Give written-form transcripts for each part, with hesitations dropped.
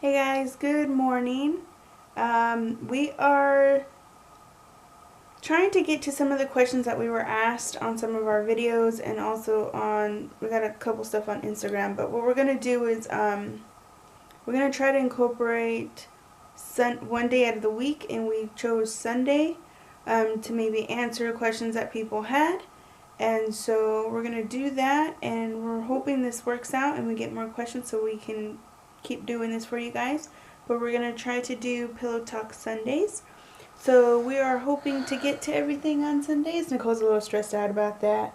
Hey guys, good morning. We are trying to get to some of the questions that we were asked on some of our videos, and also we got a couple stuff on Instagram. But what we're going to do is we're going to try to incorporate one day out of the week, and we chose Sunday to maybe answer questions that people had. And so we're going to do that, and we're hoping this works out and we get more questions so we can keep doing this for you guys. But we're going to try to do Pillow Talk Sundays. So we are hoping to get to everything on Sundays. Nicole's a little stressed out about that.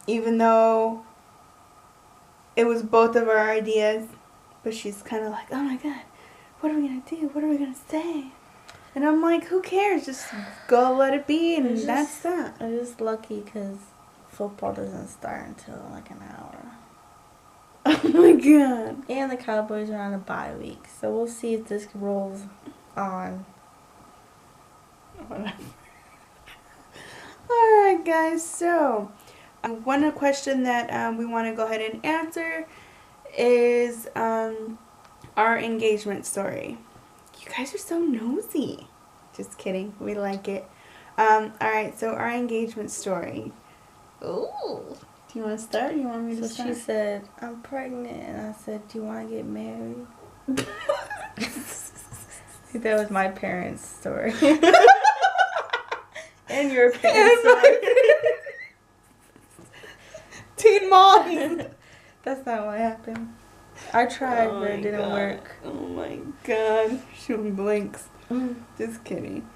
Even though it was both of our ideas, but she's kind of like, oh my god, what are we going to do? What are we going to say? And I'm like, who cares? Just go let it be, and that's that. I'm just lucky because football doesn't start until like an hour. Oh my god. And the Cowboys are on a bye week, so we'll see if this rolls on. Whatever. Alright guys, so one question that we want to go ahead and answer is our engagement story. You guys are so nosy. Just kidding. We like it. Alright, so our engagement story. Ooh. Do you want to start? You want me to start? So she said, I'm pregnant. And I said, do you want to get married? That was my parents' story. And your parents' story. Teen Mom. That's not what happened. I tried, but it didn't work. Oh my god. She blinks. Just kidding.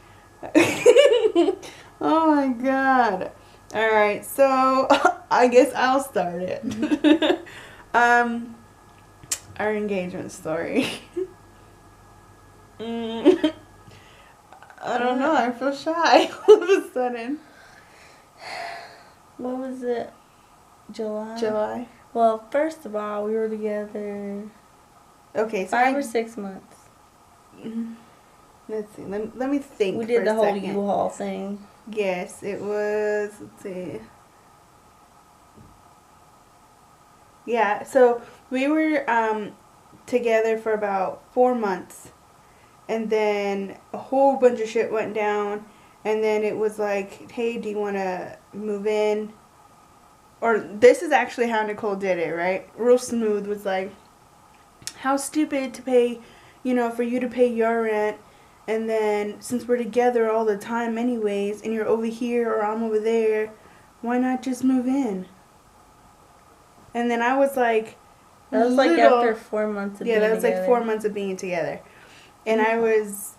Oh my god. Alright, so I guess I'll start it. Our engagement story. I don't know, I feel shy all of a sudden. What was it? July? July. Well, first of all, we were together Okay, so 5 or 6 months. Let's see, let me think. We did for the a whole second. U-Haul thing. Yes, it was, let's see. Yeah, so we were together for about 4 months. And then a whole bunch of shit went down. And then it was like, hey, do you want to move in? Or this is actually how Nicole did it, right? Real smooth. Was like, how stupid to pay, for you to pay your rent. And then since we're together all the time anyways, and you're over here or I'm over there, why not just move in? And then I was like, that was like after 4 months of being together. Yeah, that was like 4 months of being together. And I was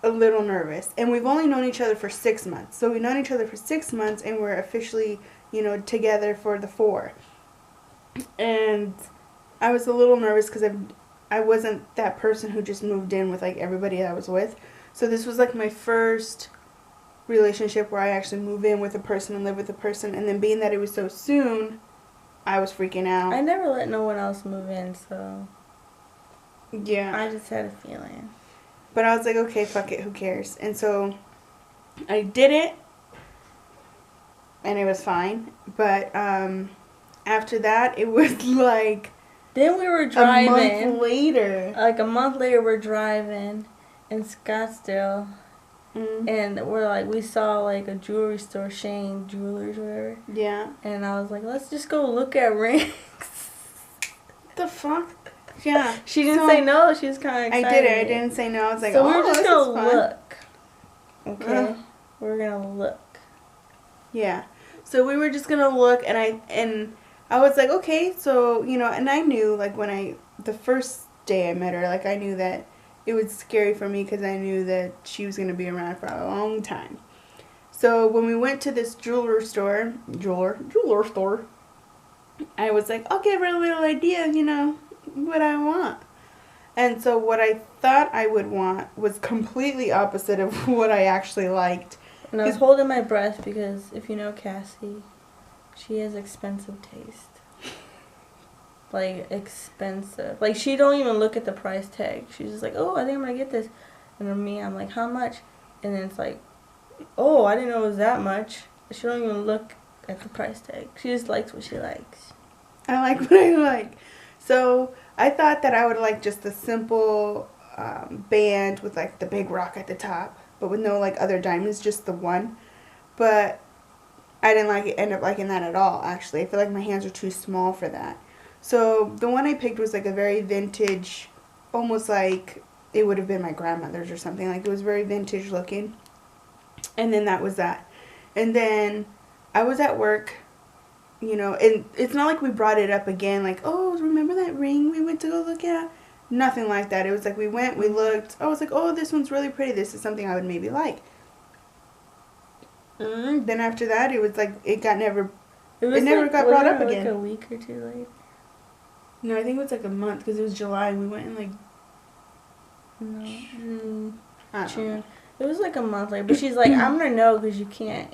a little nervous. And we've only known each other for 6 months. So we've known each other for 6 months, and we're officially, together for the 4. And I was a little nervous because I wasn't that person who just moved in with like everybody I was with. So this was like my first relationship where I actually move in with a person and live with a person. And then being that it was so soon, I was freaking out. I never let no one else move in, so yeah. I just had a feeling. But I was like, okay, fuck it, who cares? And so I did it, and it was fine. But after that, it was like then we were driving. A month later. Like a month later, we're driving in Scottsdale. And we're like, we saw like a jewelry store, Shane Jewelers or whatever. Yeah. And I was like, let's just go look at rings. The fuck? Yeah. She didn't say no. She was kind of excited. I did it. I didn't say no. I was like, so we were just going to look. Okay. We're going to look. Yeah. So we were just going to look, and I was like, okay, so, and I knew, like, the first day I met her, like, I knew that it was scary for me because I knew that she was going to be around for a long time. So when we went to this jeweler store, I was like, I'll give her a little idea, what I want. And so what I thought I would want was completely opposite of what I actually liked. And I was holding my breath because if you know Cassie, she has expensive taste. Like, expensive. Like, she don't even look at the price tag. She's just like, oh, I think I'm going to get this. And then me, I'm like, how much? And then it's like, oh, I didn't know it was that much. She don't even look at the price tag. She just likes what she likes. I like what I like. So I thought that I would like just a simple band with like the big rock at the top, but with no like other diamonds, just the one. But I didn't end up liking that at all. Actually, I feel like my hands are too small for that. So the one I picked was like a very vintage, almost like it would have been my grandmother's or something. Like it was very vintage looking. And then that was that. And then I was at work, and it's not like we brought it up again, like, oh, remember that ring we went to go look at? Nothing like that. It was like we went, we looked. I was like, oh, this one's really pretty. This is something I would maybe like. Then after that, it was like it never got brought up again. Like a week or two later. No, I think it was like a month because it was July and we went in like June. Know. It was like a month later, but she's like, I'm gonna know because you can't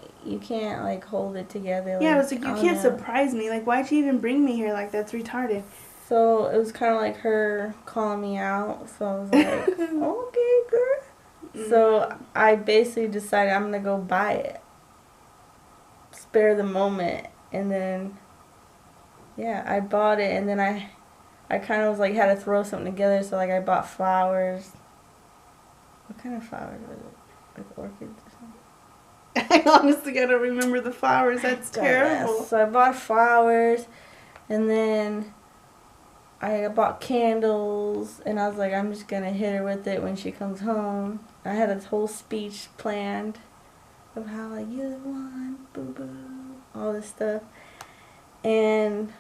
like hold it together. Yeah, I was like, you can't surprise me. Like, why'd you even bring me here? Like, that's retarded. So it was kind of like her calling me out. So I was like, okay, girl. So I basically decided I'm gonna go buy it, spare the moment, and then yeah, I bought it, and then I kind of was like had to throw something together. So like I bought flowers. What kind of flowers was it? Like orchids or something? I honestly gotta remember the flowers. That's terrible. So I bought flowers, and then I bought candles, and I was like, I'm just gonna hit her with it when she comes home. I had this whole speech planned of how like you're the one, boo boo, all this stuff, and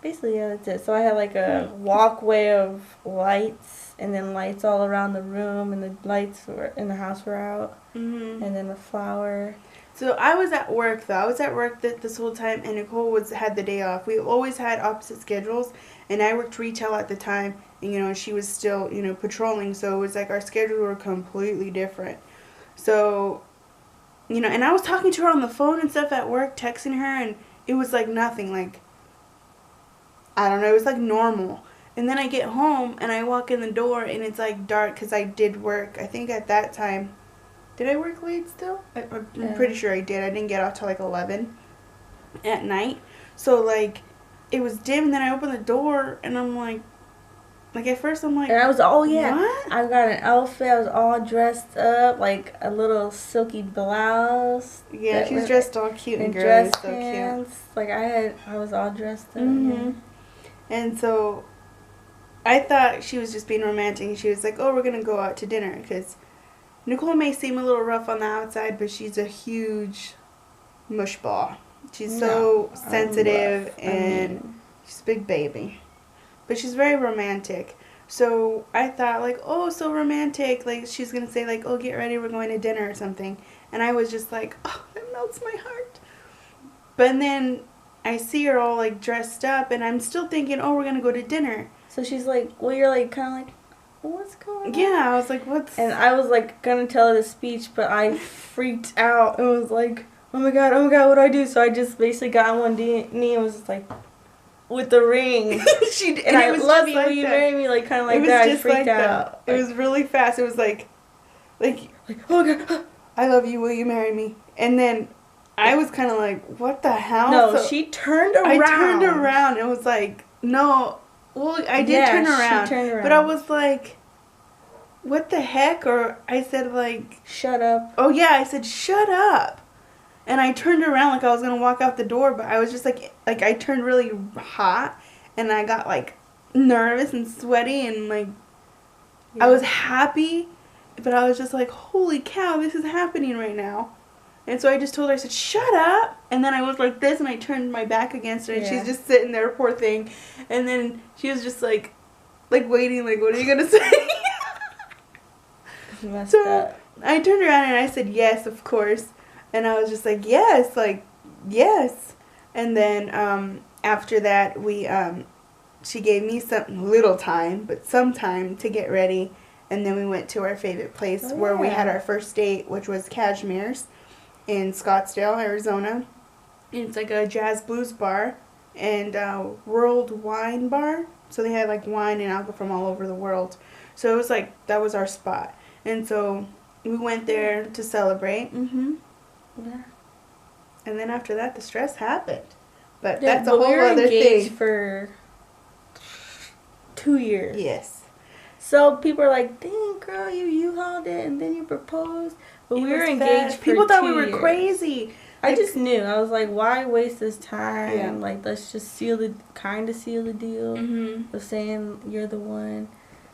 basically yeah, that's it. So I had like a walkway of lights, and then lights all around the room, and the lights were in the house were out, and then the flower. So I was at work though. I was at work this whole time, and Nicole had the day off. We always had opposite schedules, and I worked retail at the time, and she was still patrolling. So it was like our schedules were completely different. So, and I was talking to her on the phone and stuff at work, texting her, and it was like nothing. Like, I don't know, it was like normal. And then I get home and I walk in the door and it's like dark because I did work. I think at that time, did I work late still? I'm pretty sure I did. I didn't get off till like 11 at night. So like it was dim, and then I opened the door and I'm like at first I'm like, and I was what? I got an outfit. I was all dressed up, like a little silky blouse. Yeah, she's dressed all cute and girly, so cute. Like I was all dressed up. And so I thought she was just being romantic. She was like, oh, we're going to go out to dinner. Because Nicole may seem a little rough on the outside, but she's a huge mush ball. She's so sensitive, and she's a big baby. But she's very romantic. So I thought, like, oh, so romantic. Like, she's going to say, like, oh, get ready, we're going to dinner or something. And I was just like, oh, that melts my heart. But then I see her all, like, dressed up, and I'm still thinking, oh, we're going to go to dinner. So she's like, well, you're, like, kind of like, what's going on? Yeah, I was like, what's... And I was, like, going to tell her the speech, but I freaked out and was like, oh, my God, what do I do? So I just basically got on one knee and was just, like, with the ring. And I love you, will you marry me? Like, kind of like that. I freaked out. It was really fast. It was like, oh, God, I love you, will you marry me? And then I was kind of like, what the hell? No, she turned around. I turned around and was like, no. Well, I did turn around. She turned around. But I was like, what the heck? Or I said, like, shut up. Oh, yeah, I said, shut up. And I turned around like I was going to walk out the door, but I was just like I turned really hot, and I got, like, nervous and sweaty, and, like, I was happy, but I was just like, holy cow, this is happening right now. And so I just told her, I said, shut up. And then I was like this, and I turned my back against her, and she's just sitting there, poor thing. And then she was just like waiting, like, what are you going to say? Messed up. I turned around, and I said, yes, of course. And I was just like, yes, yes. And then after that, she gave me some little time, but some time to get ready. And then we went to our favorite place where we had our first date, which was Cashmere's in Scottsdale, Arizona. And it's like a jazz blues bar and world wine bar. So they had like wine and alcohol from all over the world. So it was like, that was our spot. And so we went there to celebrate. Yeah. And then after that, the stress happened. But that's a whole other thing. For 2 years. Yes. So people are like, dang, girl, you hauled it and then you proposed. But we were engaged for People thought we 2 were years. crazy. I just knew. I was like, why waste this time? Yeah. Like, let's just seal the deal of saying you're the one.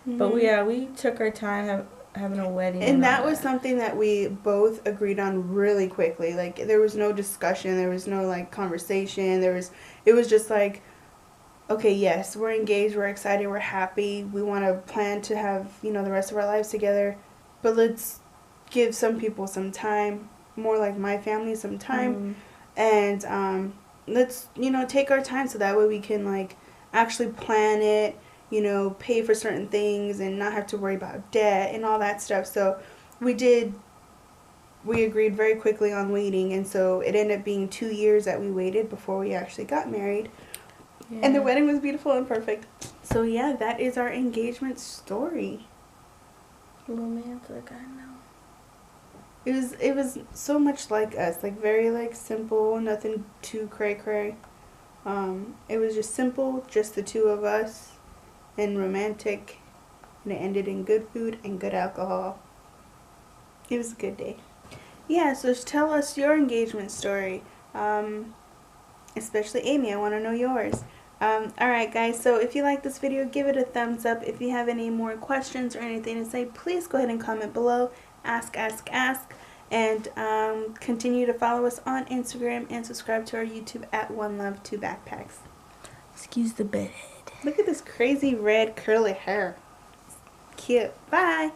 But we took our time having a wedding. And that was something that we both agreed on really quickly. Like, there was no discussion. There was no, like, conversation. It was just like, okay, yes, we're engaged. We're excited. We're happy. We want to plan to have, the rest of our lives together. But let's give some people some time, more like my family, some time. And let's, take our time so that way we can, like, actually plan it, pay for certain things and not have to worry about debt and all that stuff. So we agreed very quickly on waiting, and so it ended up being 2 years that we waited before we actually got married. Yeah. And the wedding was beautiful and perfect. So yeah, that is our engagement story. Romantic, I know. It was so much like us, like very like simple, nothing too cray-cray. It was just simple, just the two of us, and romantic, and it ended in good food and good alcohol. It was a good day. Yeah, so tell us your engagement story. Especially Amy, I want to know yours. Alright guys, so if you like this video, give it a thumbs up. If you have any more questions or anything to say, please go ahead and comment below. Ask. And continue to follow us on Instagram and subscribe to our YouTube at One Love 2 Backpacks. Excuse the bedhead. Look at this crazy red curly hair. Cute. Bye.